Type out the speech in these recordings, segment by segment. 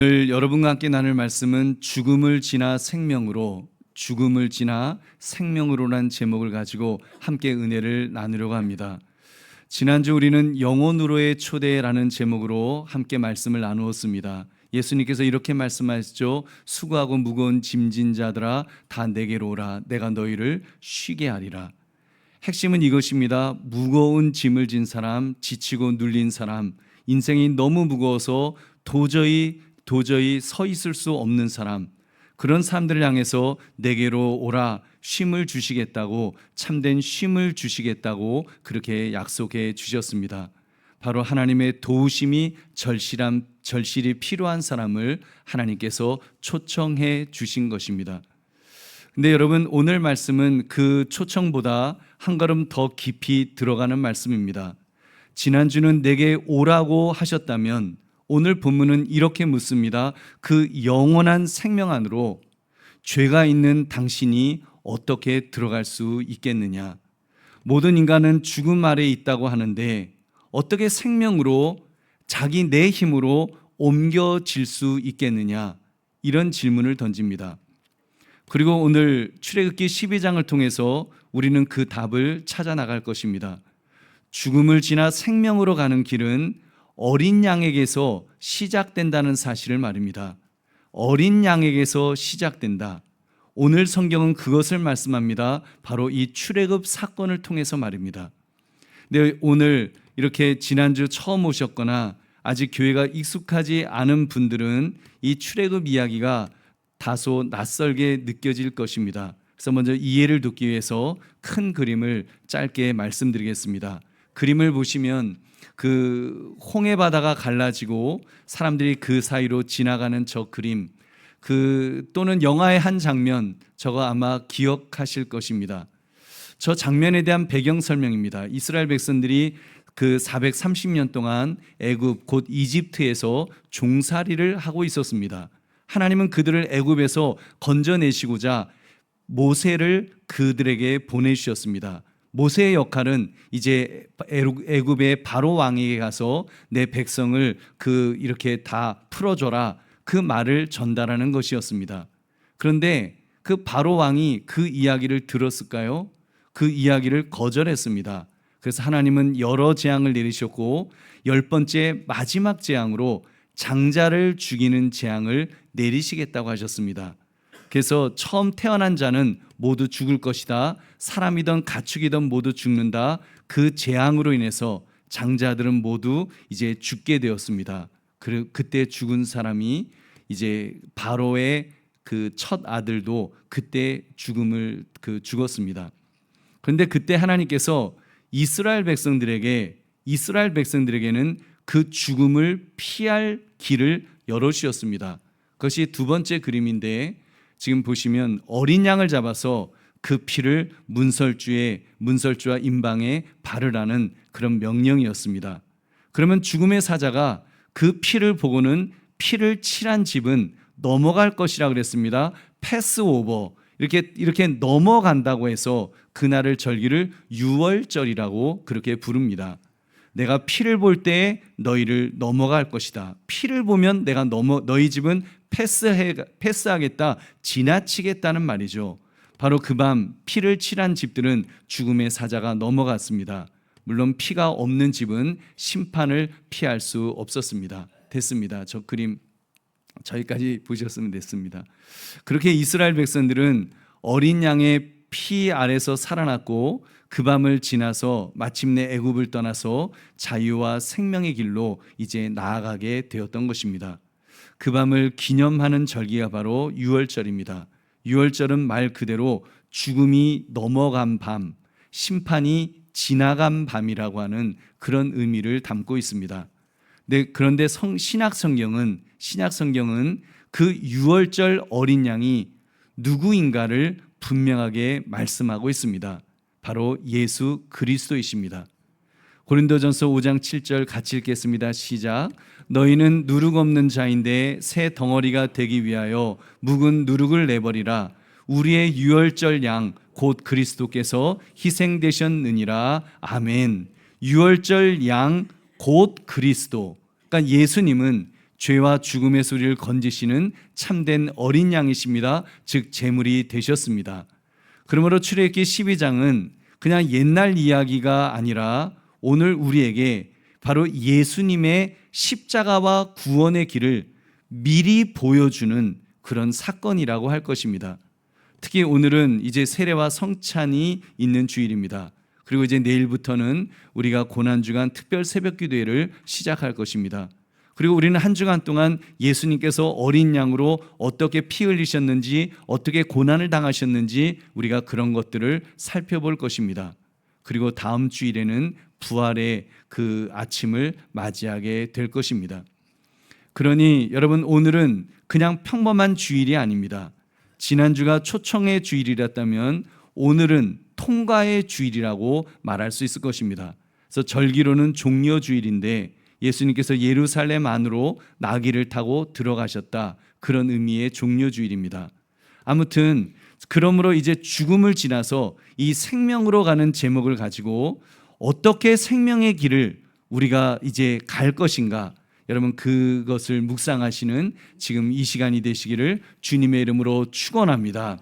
오늘 여러분과 함께 나눌 말씀은 죽음을 지나 생명으로란 제목을 가지고 함께 은혜를 나누려고 합니다. 지난주 우리는 영혼으로의 초대라는 제목으로 함께 말씀을 나누었습니다. 예수님께서 이렇게 말씀하셨죠. 수고하고 무거운 짐진 자들아 다 내게로 오라. 내가 너희를 쉬게 하리라. 핵심은 이것입니다. 무거운 짐을 진 사람, 지치고 눌린 사람, 인생이 너무 무거워서 도저히 서 있을 수 없는 사람, 그런 사람들을 향해서 내게로 오라, 쉼을 주시겠다고, 참된 쉼을 주시겠다고 그렇게 약속해 주셨습니다. 바로 하나님의 도우심이 절실히 필요한 사람을 하나님께서 초청해 주신 것입니다. 근데 여러분, 오늘 말씀은 그 초청보다 한 걸음 더 깊이 들어가는 말씀입니다. 지난주는 내게 오라고 하셨다면 오늘 본문은 이렇게 묻습니다. 그 영원한 생명 안으로 죄가 있는 당신이 어떻게 들어갈 수 있겠느냐? 모든 인간은 죽음 아래에 있다고 하는데 어떻게 생명으로 자기 내 힘으로 옮겨질 수 있겠느냐? 이런 질문을 던집니다. 그리고 오늘 출애굽기 12장을 통해서 우리는 그 답을 찾아 나갈 것입니다. 죽음을 지나 생명으로 가는 길은 어린 양에게서 시작된다는 사실을 말입니다. 어린 양에게서 시작된다. 오늘 성경은 그것을 말씀합니다. 바로 이 출애굽 사건을 통해서 말입니다. 근데 오늘 이렇게 지난주 처음 오셨거나 아직 교회가 익숙하지 않은 분들은 이 출애굽 이야기가 다소 낯설게 느껴질 것입니다. 그래서 먼저 이해를 돕기 위해서 큰 그림을 짧게 말씀드리겠습니다. 그림을 보시면 그 홍해 바다가 갈라지고 사람들이 그 사이로 지나가는 저 그림, 또는 영화의 한 장면, 저거 아마 기억하실 것입니다. 저 장면에 대한 배경 설명입니다. 이스라엘 백성들이 그 430년 동안 애굽 곧 이집트에서 종살이를 하고 있었습니다. 하나님은 그들을 애굽에서 건져내시고자 모세를 그들에게 보내주셨습니다. 모세의 역할은 이제 애굽의 바로 왕에게 가서 내 백성을 이렇게 다 풀어줘라, 그 말을 전달하는 것이었습니다. 그런데 그 바로 왕이 그 이야기를 들었을까요? 그 이야기를 거절했습니다. 그래서 하나님은 여러 재앙을 내리셨고 10번째 마지막 재앙으로 장자를 죽이는 재앙을 내리시겠다고 하셨습니다. 그래서 처음 태어난 자는 모두 죽을 것이다. 사람이든 가축이든 모두 죽는다. 그 재앙으로 인해서 장자들은 모두 이제 죽게 되었습니다. 그때 죽은 사람이 이제 바로의 그 첫 아들도 그때 죽었습니다. 그런데 그때 하나님께서 이스라엘 백성들에게는 그 죽음을 피할 길을 열어주셨습니다. 그것이 두 번째 그림인데, 지금 보시면 어린 양을 잡아서 그 피를 문설주와 임방에 바르라는 그런 명령이었습니다. 그러면 죽음의 사자가 그 피를 보고는 피를 칠한 집은 넘어갈 것이라 그랬습니다. 패스오버, 이렇게 넘어간다고 해서 그날을 절기를 유월절이라고 그렇게 부릅니다. 내가 피를 볼 때에 너희를 넘어갈 것이다. 피를 보면 내가 너희 집은 패스하겠다, 지나치겠다는 말이죠. 바로 그 밤 피를 칠한 집들은 죽음의 사자가 넘어갔습니다. 물론 피가 없는 집은 심판을 피할 수 없었습니다. 됐습니다. 저 그림 저기까지 보셨으면 됐습니다. 그렇게 이스라엘 백성들은 어린 양의 피 아래서 살아났고 그 밤을 지나서 마침내 애굽을 떠나서 자유와 생명의 길로 이제 나아가게 되었던 것입니다. 그 밤을 기념하는 절기가 바로 유월절입니다. 유월절은 말 그대로 죽음이 넘어간 밤, 심판이 지나간 밤이라고 하는 그런 의미를 담고 있습니다. 그런데 신약 성경은 그 유월절 어린 양이 누구인가를 분명하게 말씀하고 있습니다. 바로 예수 그리스도이십니다. 고린도전서 5장 7절 같이 읽겠습니다. 시작. 너희는 누룩 없는 자인데 새 덩어리가 되기 위하여 묵은 누룩을 내버리라. 우리의 유월절 양 곧 그리스도께서 희생되셨느니라. 아멘. 유월절 양 곧 그리스도, 그러니까 예수님은 죄와 죽음의 소리를 건지시는 참된 어린 양이십니다. 즉 제물이 되셨습니다. 그러므로 출애굽기 12장은 그냥 옛날 이야기가 아니라 오늘 우리에게 바로 예수님의 십자가와 구원의 길을 미리 보여주는 그런 사건이라고 할 것입니다. 특히 오늘은 이제 세례와 성찬이 있는 주일입니다. 그리고 이제 내일부터는 우리가 고난주간 특별 새벽기도회를 시작할 것입니다. 그리고 우리는 한 주간 동안 예수님께서 어린 양으로 어떻게 피 흘리셨는지, 어떻게 고난을 당하셨는지 우리가 그런 것들을 살펴볼 것입니다. 그리고 다음 주일에는 부활의 그 아침을 맞이하게 될 것입니다. 그러니 여러분, 오늘은 그냥 평범한 주일이 아닙니다. 지난주가 초청의 주일이었다면 오늘은 통과의 주일이라고 말할 수 있을 것입니다. 그래서 절기로는 종려 주일인데 예수님께서 예루살렘 안으로 나귀를 타고 들어가셨다, 그런 의미의 종려 주일입니다. 아무튼 그러므로 이제 죽음을 지나서 이 생명으로 가는 제목을 가지고 어떻게 생명의 길을 우리가 이제 갈 것인가, 여러분 그것을 묵상하시는 지금 이 시간이 되시기를 주님의 이름으로 축원합니다.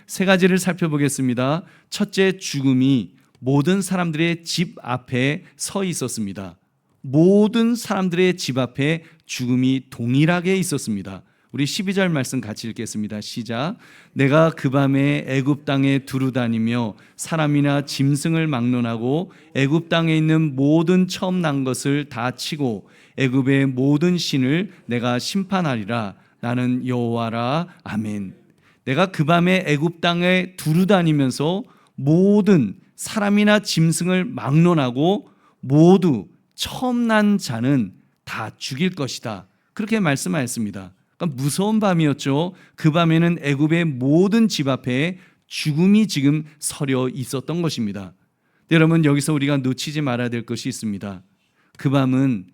세 가지를 살펴보겠습니다. 첫째, 죽음이 모든 사람들의 집 앞에 서 있었습니다. 모든 사람들의 집 앞에 죽음이 동일하게 있었습니다. 우리 12절 말씀 같이 읽겠습니다. 시작. 내가 그 밤에 애굽 땅에 두루 다니며 사람이나 짐승을 막론하고 애굽 땅에 있는 모든 처음 난 것을 다 치고 애굽의 모든 신을 내가 심판하리라. 나는 여호와라. 아멘. 내가 그 밤에 애굽 땅에 두루 다니면서 모든 사람이나 짐승을 막론하고 모두 처음 난 자는 다 죽일 것이다. 그렇게 말씀하였습니다. 그러니까 무서운 밤이었죠. 그 밤에는 애굽의 모든 집 앞에 죽음이 지금 서려 있었던 것입니다. 여러분, 여기서 우리가 놓치지 말아야 될 것이 있습니다. 그 밤은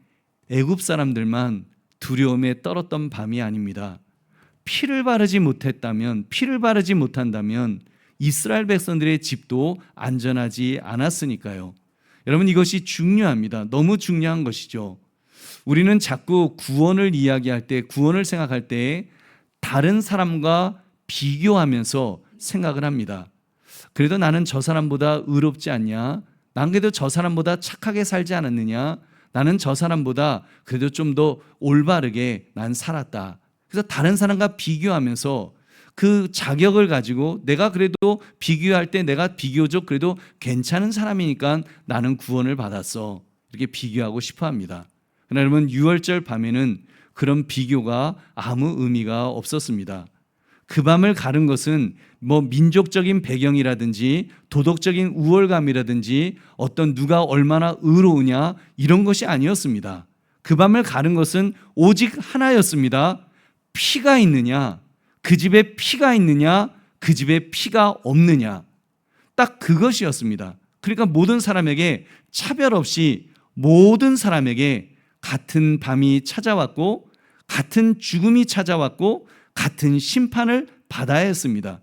애굽 사람들만 두려움에 떨었던 밤이 아닙니다. 피를 바르지 못한다면 이스라엘 백성들의 집도 안전하지 않았으니까요. 여러분, 이것이 중요합니다. 너무 중요한 것이죠. 우리는 자꾸 구원을 이야기할 때, 구원을 생각할 때 다른 사람과 비교하면서 생각을 합니다. 그래도 나는 저 사람보다 의롭지 않냐? 난 그래도 저 사람보다 착하게 살지 않았느냐? 나는 저 사람보다 그래도 좀 더 올바르게 난 살았다. 그래서 다른 사람과 비교하면서 그 자격을 가지고 내가 그래도 비교할 때 내가 비교적 그래도 괜찮은 사람이니까 나는 구원을 받았어, 이렇게 비교하고 싶어 합니다. 그러나 여러분, 유월절 밤에는 그런 비교가 아무 의미가 없었습니다. 그 밤을 가른 것은 뭐 민족적인 배경이라든지 도덕적인 우월감이라든지 어떤 누가 얼마나 의로우냐 이런 것이 아니었습니다. 그 밤을 가른 것은 오직 하나였습니다. 피가 있느냐, 그 집에 피가 있느냐, 그 집에 피가 없느냐, 딱 그것이었습니다. 그러니까 모든 사람에게 차별 없이 모든 사람에게 같은 밤이 찾아왔고 같은 죽음이 찾아왔고 같은 심판을 받아야 했습니다.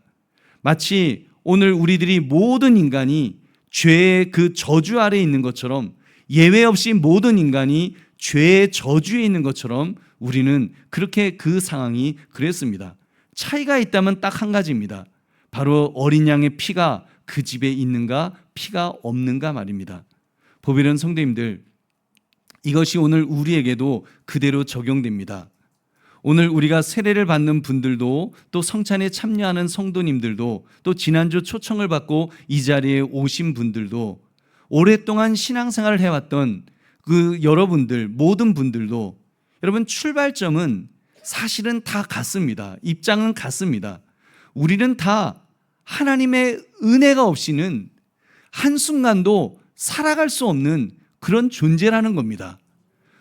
마치 오늘 우리들이 모든 인간이 죄의 그 저주 아래에 있는 것처럼, 예외 없이 모든 인간이 죄의 저주에 있는 것처럼 우리는 그렇게 그 상황이 그랬습니다. 차이가 있다면 딱 한 가지입니다. 바로 어린 양의 피가 그 집에 있는가 피가 없는가 말입니다. 보배로운 성도님들, 이것이 오늘 우리에게도 그대로 적용됩니다. 오늘 우리가 세례를 받는 분들도, 또 성찬에 참여하는 성도님들도, 또 지난주 초청을 받고 이 자리에 오신 분들도, 오랫동안 신앙생활을 해왔던 그 여러분들, 모든 분들도, 여러분 출발점은 사실은 다 같습니다. 입장은 같습니다. 우리는 다 하나님의 은혜가 없이는 한순간도 살아갈 수 없는 그런 존재라는 겁니다.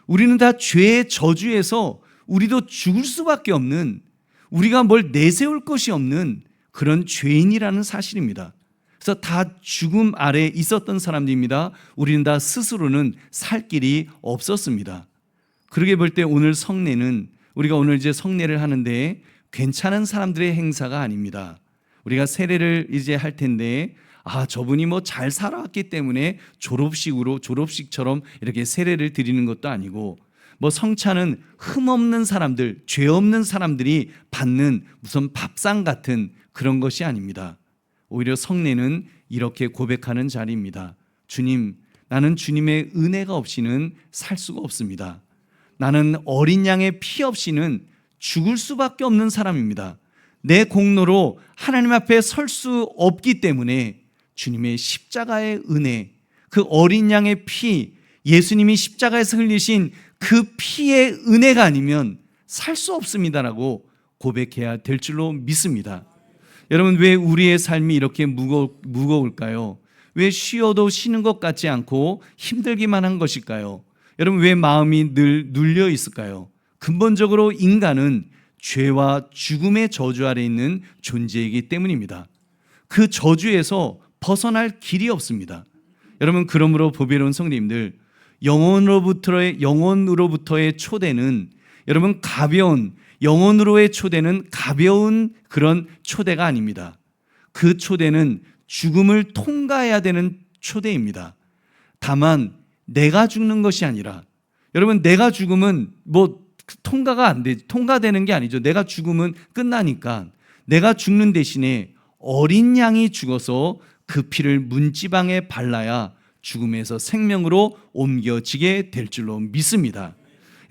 우리는 다 죄의 저주에서 우리도 죽을 수밖에 없는, 우리가 뭘 내세울 것이 없는 그런 죄인이라는 사실입니다. 그래서 다 죽음 아래에 있었던 사람들입니다. 우리는 다 스스로는 살 길이 없었습니다. 그러게 볼 때 오늘 성례는, 우리가 오늘 이제 성례를 하는데 괜찮은 사람들의 행사가 아닙니다. 우리가 세례를 이제 할 텐데, 저분이 뭐 잘 살아왔기 때문에 졸업식처럼 이렇게 세례를 드리는 것도 아니고, 뭐 성찬은 흠없는 사람들, 죄 없는 사람들이 받는 무슨 밥상 같은 그런 것이 아닙니다. 오히려 성례는 이렇게 고백하는 자리입니다. 주님, 나는 주님의 은혜가 없이는 살 수가 없습니다. 나는 어린 양의 피 없이는 죽을 수밖에 없는 사람입니다. 내 공로로 하나님 앞에 설 수 없기 때문에 주님의 십자가의 은혜, 그 어린 양의 피, 예수님이 십자가에서 흘리신 그 피의 은혜가 아니면 살 수 없습니다라고 고백해야 될 줄로 믿습니다. 여러분, 왜 우리의 삶이 이렇게 무거울까요? 왜 쉬어도 쉬는 것 같지 않고 힘들기만 한 것일까요? 여러분, 왜 마음이 늘 눌려 있을까요? 근본적으로 인간은 죄와 죽음의 저주 아래 있는 존재이기 때문입니다. 그 저주에서 벗어날 길이 없습니다. 여러분, 그러므로 보배로운 성도님들, 영혼으로부터의 초대는 여러분 영혼으로의 초대는 가벼운 그런 초대가 아닙니다. 그 초대는 죽음을 통과해야 되는 초대입니다. 다만 내가 죽는 것이 아니라, 여러분, 내가 죽으면 통과되는 게 아니죠. 내가 죽으면 끝나니까 내가 죽는 대신에 어린 양이 죽어서 그 피를 문지방에 발라야 죽음에서 생명으로 옮겨지게 될 줄로 믿습니다.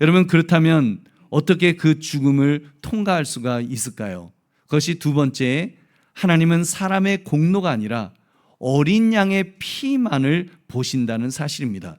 여러분, 그렇다면 어떻게 그 죽음을 통과할 수가 있을까요? 그것이 두 번째, 하나님은 사람의 공로가 아니라 어린 양의 피만을 보신다는 사실입니다.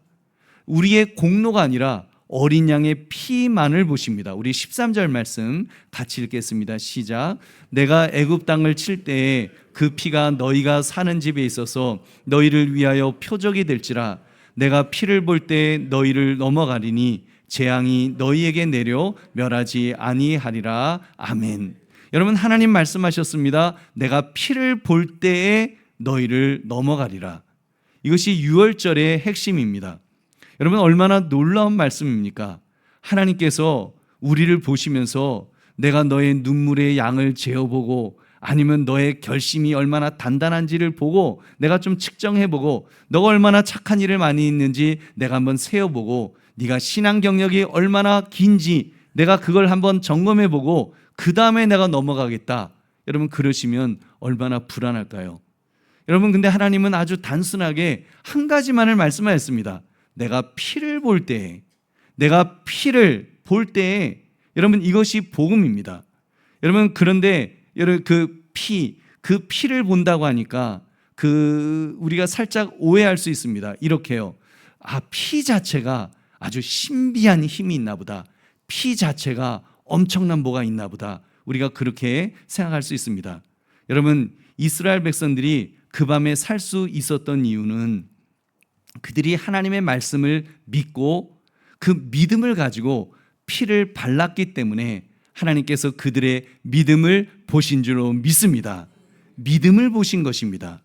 우리의 공로가 아니라 어린 양의 피만을 보십니다. 우리 13절 말씀 같이 읽겠습니다. 시작. 내가 애굽 땅을 칠 때에 그 피가 너희가 사는 집에 있어서 너희를 위하여 표적이 될지라. 내가 피를 볼 때에 너희를 넘어가리니 재앙이 너희에게 내려 멸하지 아니하리라. 아멘. 여러분, 하나님 말씀하셨습니다. 내가 피를 볼 때에 너희를 넘어가리라. 이것이 유월절의 핵심입니다. 여러분, 얼마나 놀라운 말씀입니까? 하나님께서 우리를 보시면서 내가 너의 눈물의 양을 재어보고, 아니면 너의 결심이 얼마나 단단한지를 보고 내가 좀 측정해보고, 너가 얼마나 착한 일을 많이 했는지 내가 한번 세어보고, 네가 신앙 경력이 얼마나 긴지 내가 그걸 한번 점검해보고 그 다음에 내가 넘어가겠다. 여러분, 그러시면 얼마나 불안할까요? 여러분, 근데 하나님은 아주 단순하게 한 가지만을 말씀하셨습니다. 내가 피를 볼 때에, 여러분, 이것이 복음입니다. 여러분, 그런데 그 피를 본다고 하니까 우리가 살짝 오해할 수 있습니다. 이렇게요. 피 자체가 아주 신비한 힘이 있나 보다. 피 자체가 엄청난 뭐가 있나 보다. 우리가 그렇게 생각할 수 있습니다. 여러분, 이스라엘 백성들이 그 밤에 살 수 있었던 이유는 그들이 하나님의 말씀을 믿고 그 믿음을 가지고 피를 발랐기 때문에 하나님께서 그들의 믿음을 보신 줄로 믿습니다. 믿음을 보신 것입니다.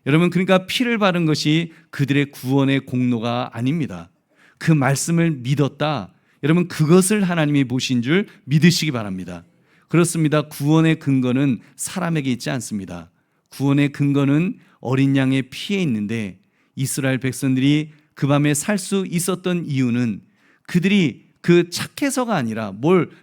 여러분, 그러니까 피를 바른 것이 그들의 구원의 공로가 아닙니다. 그 말씀을 믿었다. 여러분, 그것을 하나님이 보신 줄 믿으시기 바랍니다. 그렇습니다. 구원의 근거는 사람에게 있지 않습니다. 구원의 근거는 어린 양의 피에 있는데, 이스라엘 백성들이 그 밤에 살 수 있었던 이유는 그들이 그 착해서가 아니라,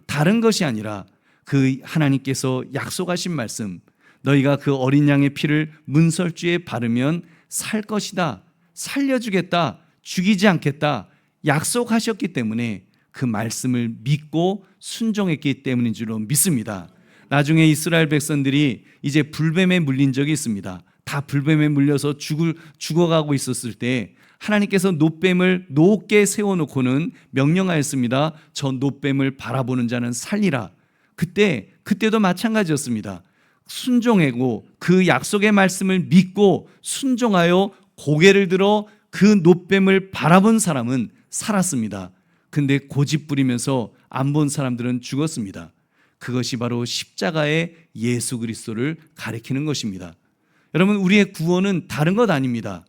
다른 것이 아니라 그 하나님께서 약속하신 말씀, 너희가 그 어린 양의 피를 문설주에 바르면 살 것이다, 살려주겠다, 죽이지 않겠다 약속하셨기 때문에 그 말씀을 믿고 순종했기 때문인 줄로 믿습니다. 나중에 이스라엘 백성들이 이제 불뱀에 물린 적이 있습니다. 다 불뱀에 물려서 죽어가고 있었을 때 하나님께서 노뱀을 높게 세워놓고는 명령하였습니다. 저 노뱀을 바라보는 자는 살리라. 그때도 마찬가지였습니다. 순종하고 그 약속의 말씀을 믿고 순종하여 고개를 들어 그 노뱀을 바라본 사람은 살았습니다. 근데 고집 부리면서 안 본 사람들은 죽었습니다. 그것이 바로 십자가의 예수 그리스도를 가리키는 것입니다. 여러분, 우리의 구원은 다른 것 아닙니다.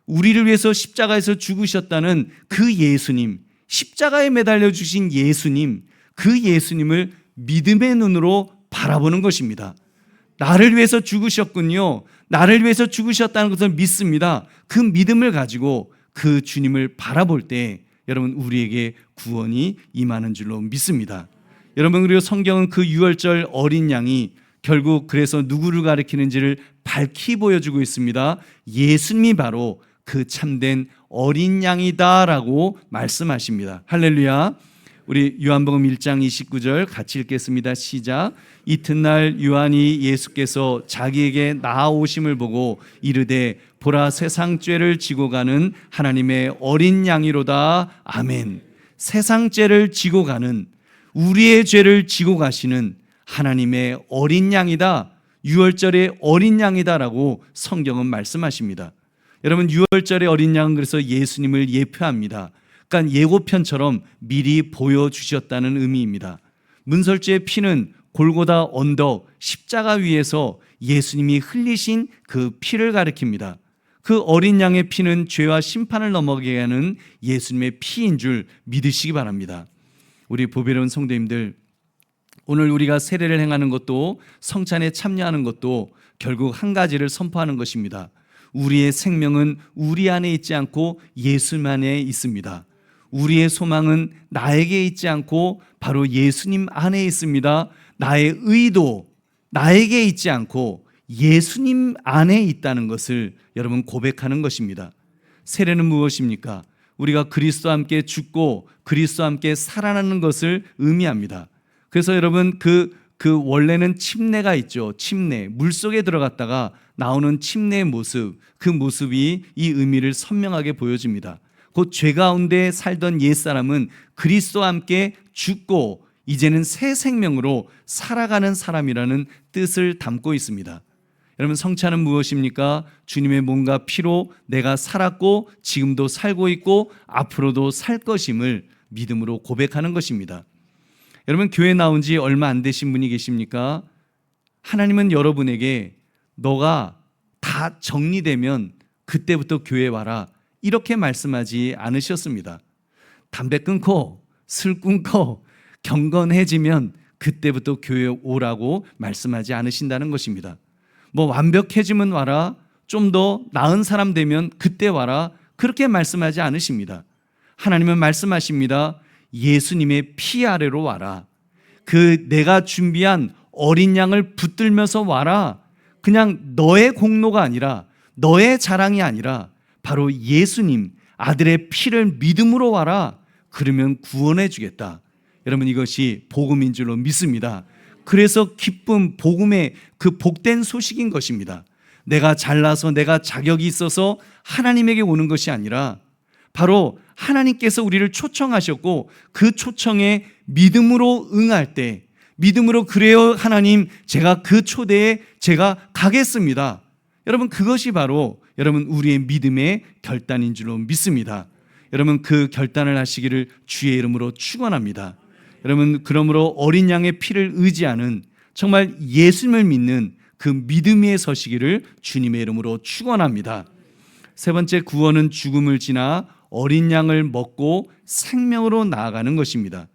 우리를 위해서 십자가에서 죽으셨다는 그 예수님, 십자가에 매달려 주신 예수님, 그 예수님을 믿음의 눈으로 바라보는 것입니다. 나를 위해서 죽으셨군요. 나를 위해서 죽으셨다는 것을 믿습니다. 그 믿음을 가지고 그 주님을 바라볼 때 여러분 우리에게 구원이 임하는 줄로 믿습니다. 여러분, 그리고 성경은 그 유월절 어린 양이 결국 그래서 누구를 가리키는지를 밝히 보여주고 있습니다. 예수님이 바로 그 참된 어린 양이다라고 말씀하십니다. 할렐루야. 우리 요한복음 1장 29절 같이 읽겠습니다. 시작. 이튿날 요한이 예수께서 자기에게 나아오심을 보고 이르되 보라, 세상 죄를 지고 가는 하나님의 어린 양이로다. 아멘. 세상 죄를 지고 가는, 우리의 죄를 지고 가시는 하나님의 어린 양이다. 유월절의 어린 양이다라고 성경은 말씀하십니다. 여러분, 유월절의 어린 양은 그래서 예수님을 예표합니다. 그러니까 예고편처럼 미리 보여주셨다는 의미입니다. 문설주의 피는 골고다 언덕 십자가 위에서 예수님이 흘리신 그 피를 가리킵니다. 그 어린 양의 피는 죄와 심판을 넘어가게 하는 예수님의 피인 줄 믿으시기 바랍니다. 우리 보배로운 성도님들, 오늘 우리가 세례를 행하는 것도 성찬에 참여하는 것도 결국 한 가지를 선포하는 것입니다. 우리의 생명은 우리 안에 있지 않고 예수만에 있습니다. 우리의 소망은 나에게 있지 않고 바로 예수님 안에 있습니다. 나의 의도 나에게 있지 않고 예수님 안에 있다는 것을 여러분 고백하는 것입니다. 세례는 무엇입니까? 우리가 그리스도와 함께 죽고 그리스도와 함께 살아나는 것을 의미합니다. 그래서 여러분 그 원래는 침례가 있죠. 침례, 물속에 들어갔다가 나오는 침례의 모습, 그 모습이 이 의미를 선명하게 보여줍니다. 곧 죄 가운데 살던 옛사람은 그리스도와 함께 죽고 이제는 새 생명으로 살아가는 사람이라는 뜻을 담고 있습니다. 여러분, 성찬은 무엇입니까? 주님의 몸과 피로 내가 살았고 지금도 살고 있고 앞으로도 살 것임을 믿음으로 고백하는 것입니다. 여러분, 교회 나온 지 얼마 안 되신 분이 계십니까? 하나님은 여러분에게 너가 다 정리되면 그때부터 교회 와라 이렇게 말씀하지 않으셨습니다. 담배 끊고 술 끊고 경건해지면 그때부터 교회 오라고 말씀하지 않으신다는 것입니다. 뭐 완벽해지면 와라, 좀 더 나은 사람 되면 그때 와라, 그렇게 말씀하지 않으십니다. 하나님은 말씀하십니다. 예수님의 피 아래로 와라. 그 내가 준비한 어린 양을 붙들면서 와라. 그냥 너의 공로가 아니라, 너의 자랑이 아니라 바로 예수님 아들의 피를 믿음으로 와라. 그러면 구원해 주겠다. 여러분, 이것이 복음인 줄로 믿습니다. 그래서 기쁨, 복음의 그 복된 소식인 것입니다. 내가 잘나서 내가 자격이 있어서 하나님에게 오는 것이 아니라 바로 하나님께서 우리를 초청하셨고 그 초청에 믿음으로 응할 때, 믿음으로 그래요 하나님, 제가 그 초대에 제가 가겠습니다. 여러분, 그것이 바로 여러분 우리의 믿음의 결단인 줄로 믿습니다. 여러분, 그 결단을 하시기를 주의 이름으로 축원합니다. 여러분, 그러므로 어린 양의 피를 의지하는 정말 예수님을 믿는 그 믿음 위에 서시기를 주님의 이름으로 축원합니다. 세 번째, 구원은 죽음을 지나 어린 양을 먹고 생명으로 나아가는 것입니다.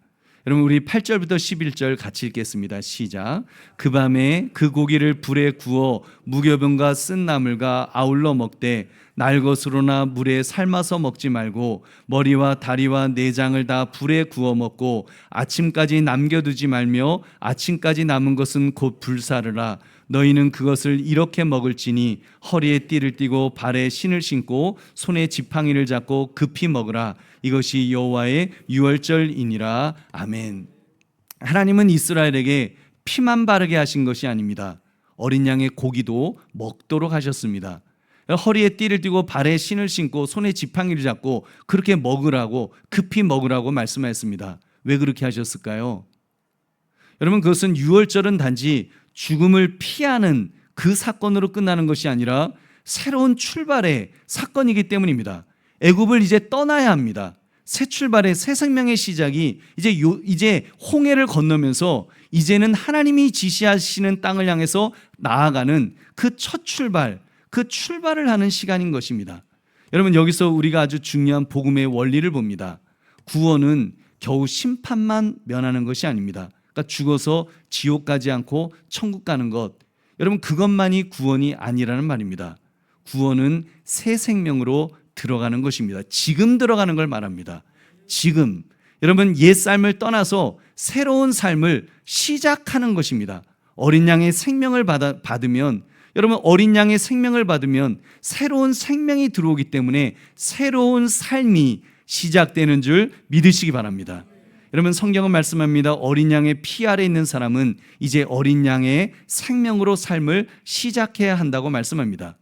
여러분, 우리 8절부터 11절 같이 읽겠습니다. 시작. 그 밤에 그 고기를 불에 구워 무교병과 쓴 나물과 아울러 먹되 날 것으로나 물에 삶아서 먹지 말고 머리와 다리와 내장을 다 불에 구워 먹고 아침까지 남겨두지 말며 아침까지 남은 것은 곧 불사르라. 너희는 그것을 이렇게 먹을지니 허리에 띠를 띠고 발에 신을 신고 손에 지팡이를 잡고 급히 먹으라. 이것이 여호와의 유월절이니라. 아멘. 하나님은 이스라엘에게 피만 바르게 하신 것이 아닙니다. 어린 양의 고기도 먹도록 하셨습니다. 허리에 띠를 띠고 발에 신을 신고 손에 지팡이를 잡고 그렇게 먹으라고, 급히 먹으라고 말씀하셨습니다. 왜 그렇게 하셨을까요? 여러분, 그것은 유월절은 단지 죽음을 피하는 그 사건으로 끝나는 것이 아니라 새로운 출발의 사건이기 때문입니다. 애굽을 이제 떠나야 합니다. 새 출발의 새 생명의 시작이 이제 홍해를 건너면서 이제는 하나님이 지시하시는 땅을 향해서 나아가는 그 첫 출발, 그 출발을 하는 시간인 것입니다. 여러분, 여기서 우리가 아주 중요한 복음의 원리를 봅니다. 구원은 겨우 심판만 면하는 것이 아닙니다. 그러니까 죽어서 지옥 가지 않고 천국 가는 것, 여러분, 그것만이 구원이 아니라는 말입니다. 구원은 새 생명으로 들어가는 것입니다. 지금 들어가는 걸 말합니다. 지금 여러분 옛 삶을 떠나서 새로운 삶을 시작하는 것입니다. 어린 양의 생명을 받으면 여러분 어린 양의 생명을 받으면 새로운 생명이 들어오기 때문에 새로운 삶이 시작되는 줄 믿으시기 바랍니다. 여러분 성경은 말씀합니다. 어린 양의 피 아래 있는 사람은 이제 어린 양의 생명으로 삶을 시작해야 한다고 말씀합니다.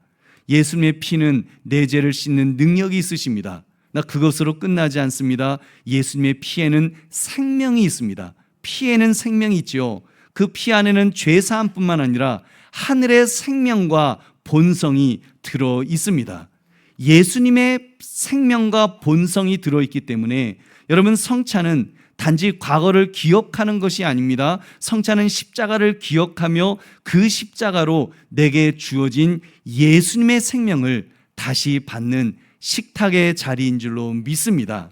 예수님의 피는 내 죄를 씻는 능력이 있으십니다. 나 그것으로 끝나지 않습니다. 예수님의 피에는 생명이 있습니다. 피에는 생명이 있지요. 그 피 안에는 죄 사함뿐만 아니라 하늘의 생명과 본성이 들어 있습니다. 예수님의 생명과 본성이 들어 있기 때문에 여러분 성찬은 단지 과거를 기억하는 것이 아닙니다. 성찬은 십자가를 기억하며 그 십자가로 내게 주어진 예수님의 생명을 다시 받는 식탁의 자리인 줄로 믿습니다.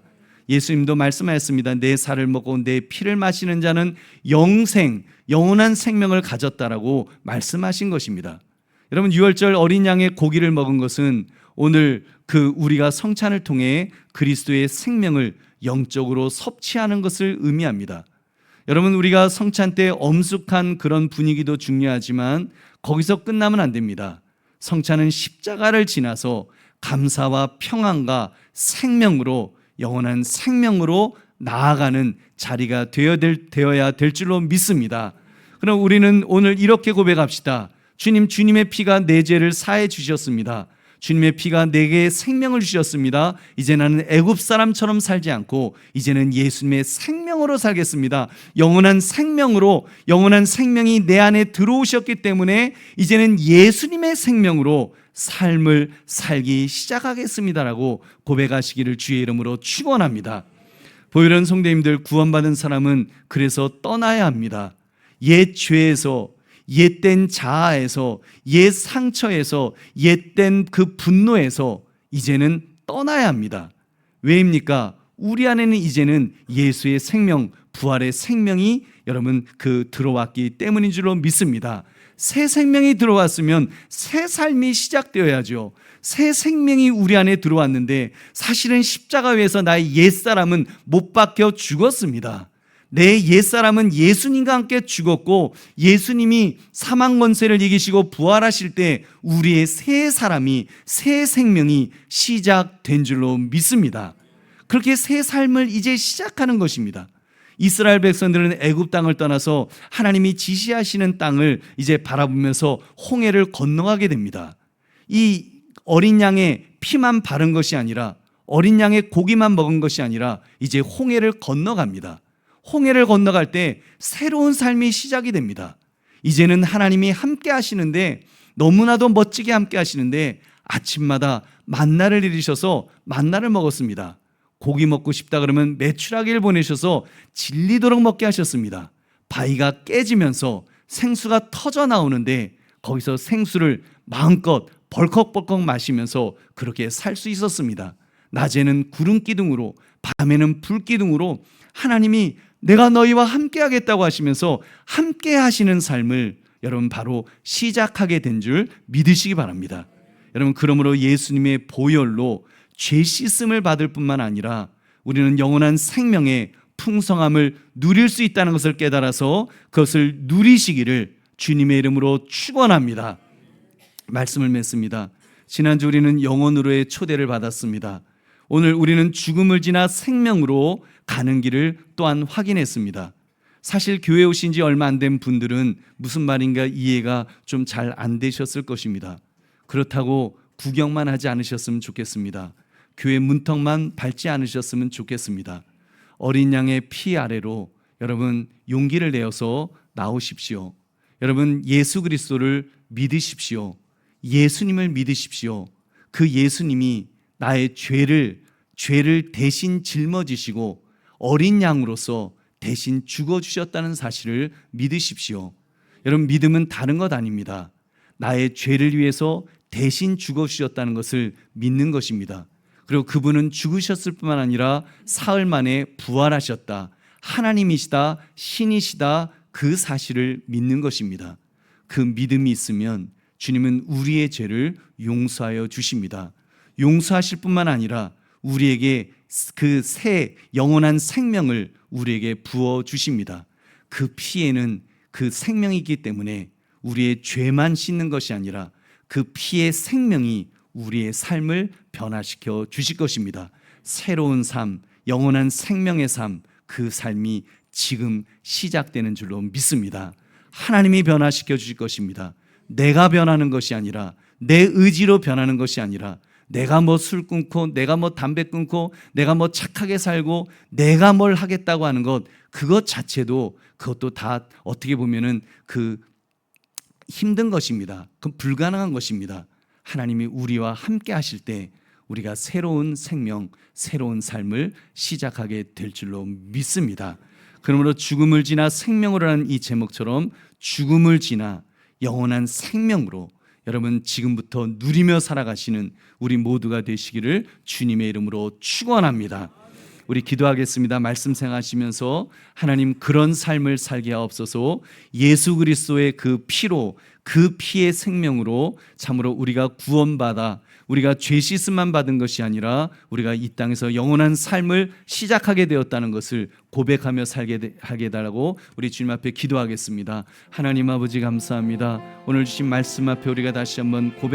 예수님도 말씀하셨습니다. 내 살을 먹고 내 피를 마시는 자는 영원한 생명을 가졌다라고 말씀하신 것입니다. 여러분 유월절 어린 양의 고기를 먹은 것은 오늘 우리가 성찬을 통해 그리스도의 생명을 영적으로 섭취하는 것을 의미합니다. 여러분 우리가 성찬 때 엄숙한 그런 분위기도 중요하지만 거기서 끝나면 안 됩니다. 성찬은 십자가를 지나서 감사와 평안과 생명으로 영원한 생명으로 나아가는 자리가 되어야 될 줄로 믿습니다. 그럼 우리는 오늘 이렇게 고백합시다. 주님의 피가 내 죄를 사해 주셨습니다. 주님의 피가 내게 생명을 주셨습니다. 이제 나는 애굽 사람처럼 살지 않고 이제는 예수님의 생명으로 살겠습니다. 영원한 생명으로, 영원한 생명이 내 안에 들어오셨기 때문에 이제는 예수님의 생명으로 삶을 살기 시작하겠습니다라고 고백하시기를 주의 이름으로 축원합니다. 보혈원 성도님들, 구원받은 사람은 그래서 떠나야 합니다. 옛 죄에서, 옛된 자아에서, 옛 상처에서, 옛된 그 분노에서 이제는 떠나야 합니다. 왜입니까? 우리 안에는 이제는 예수의 생명, 부활의 생명이 여러분 들어왔기 때문인 줄로 믿습니다. 새 생명이 들어왔으면 새 삶이 시작되어야죠. 새 생명이 우리 안에 들어왔는데 사실은 십자가 위에서 나의 옛사람은 못 박혀 죽었습니다. 내 옛사람은 예수님과 함께 죽었고 예수님이 사망 권세를 이기시고 부활하실 때 우리의 새 사람이, 새 생명이 시작된 줄로 믿습니다. 그렇게 새 삶을 이제 시작하는 것입니다. 이스라엘 백성들은 애굽 땅을 떠나서 하나님이 지시하시는 땅을 이제 바라보면서 홍해를 건너가게 됩니다. 이 어린 양의 피만 바른 것이 아니라, 어린 양의 고기만 먹은 것이 아니라 이제 홍해를 건너갑니다. 홍해를 건너갈 때 새로운 삶이 시작이 됩니다. 이제는 하나님이 함께 하시는데, 너무나도 멋지게 함께 하시는데 아침마다 만나를 내리셔서 만나를 먹었습니다. 고기 먹고 싶다 그러면 메추라기를 보내셔서 질리도록 먹게 하셨습니다. 바위가 깨지면서 생수가 터져 나오는데 거기서 생수를 마음껏 벌컥벌컥 마시면서 그렇게 살 수 있었습니다. 낮에는 구름 기둥으로, 밤에는 불 기둥으로 하나님이 내가 너희와 함께 하겠다고 하시면서 함께 하시는 삶을 여러분 바로 시작하게 된 줄 믿으시기 바랍니다. 여러분 그러므로 예수님의 보혈로 죄 씻음을 받을 뿐만 아니라 우리는 영원한 생명의 풍성함을 누릴 수 있다는 것을 깨달아서 그것을 누리시기를 주님의 이름으로 축원합니다. 말씀을 맺습니다. 지난주 우리는 영원으로의 초대를 받았습니다. 오늘 우리는 죽음을 지나 생명으로 가는 길을 또한 확인했습니다. 사실 교회 오신 지 얼마 안 된 분들은 무슨 말인가 이해가 좀 잘 안 되셨을 것입니다. 그렇다고 구경만 하지 않으셨으면 좋겠습니다. 교회 문턱만 밟지 않으셨으면 좋겠습니다. 어린 양의 피 아래로 여러분 용기를 내어서 나오십시오. 여러분 예수 그리스도를 믿으십시오. 예수님을 믿으십시오. 그 예수님이 나의 죄를 대신 짊어지시고 어린 양으로서 대신 죽어주셨다는 사실을 믿으십시오. 여러분 믿음은 다른 것 아닙니다. 나의 죄를 위해서 대신 죽어주셨다는 것을 믿는 것입니다. 그리고 그분은 죽으셨을 뿐만 아니라 사흘 만에 부활하셨다. 하나님이시다, 신이시다, 그 사실을 믿는 것입니다. 그 믿음이 있으면 주님은 우리의 죄를 용서하여 주십니다. 용서하실 뿐만 아니라 우리에게 그 새 영원한 생명을 우리에게 부어 주십니다. 그 피에는 그 생명이 있기 때문에 우리의 죄만 씻는 것이 아니라 그 피의 생명이 우리의 삶을 변화시켜 주실 것입니다. 새로운 삶, 영원한 생명의 삶, 그 삶이 지금 시작되는 줄로 믿습니다. 하나님이 변화시켜 주실 것입니다. 내가 변하는 것이 아니라, 내 의지로 변하는 것이 아니라, 내가 뭐 술 끊고, 내가 뭐 담배 끊고, 내가 뭐 착하게 살고, 내가 뭘 하겠다고 하는 것, 그것 자체도, 그것도 다 어떻게 보면은 그 힘든 것입니다. 그건 불가능한 것입니다. 하나님이 우리와 함께 하실 때 우리가 새로운 생명, 새로운 삶을 시작하게 될 줄로 믿습니다. 그러므로 죽음을 지나 생명으로 라는 이 제목처럼 죽음을 지나 영원한 생명으로 여러분 지금부터 누리며 살아가시는 우리 모두가 되시기를 주님의 이름으로 축원합니다. 우리 기도하겠습니다. 말씀 생각하시면서 하나님 그런 삶을 살게 하옵소서. 예수 그리스도의 그 피로, 그 피의 생명으로 참으로 우리가 구원받아 우리가 죄 씻음만 받은 것이 아니라 우리가 이 땅에서 영원한 삶을 시작하게 되었다는 것을 고백하며 살게 하게 달라고 우리 주님 앞에 기도하겠습니다. 하나님 아버지 감사합니다. 오늘 주신 말씀 앞에 우리가 다시 한번 고백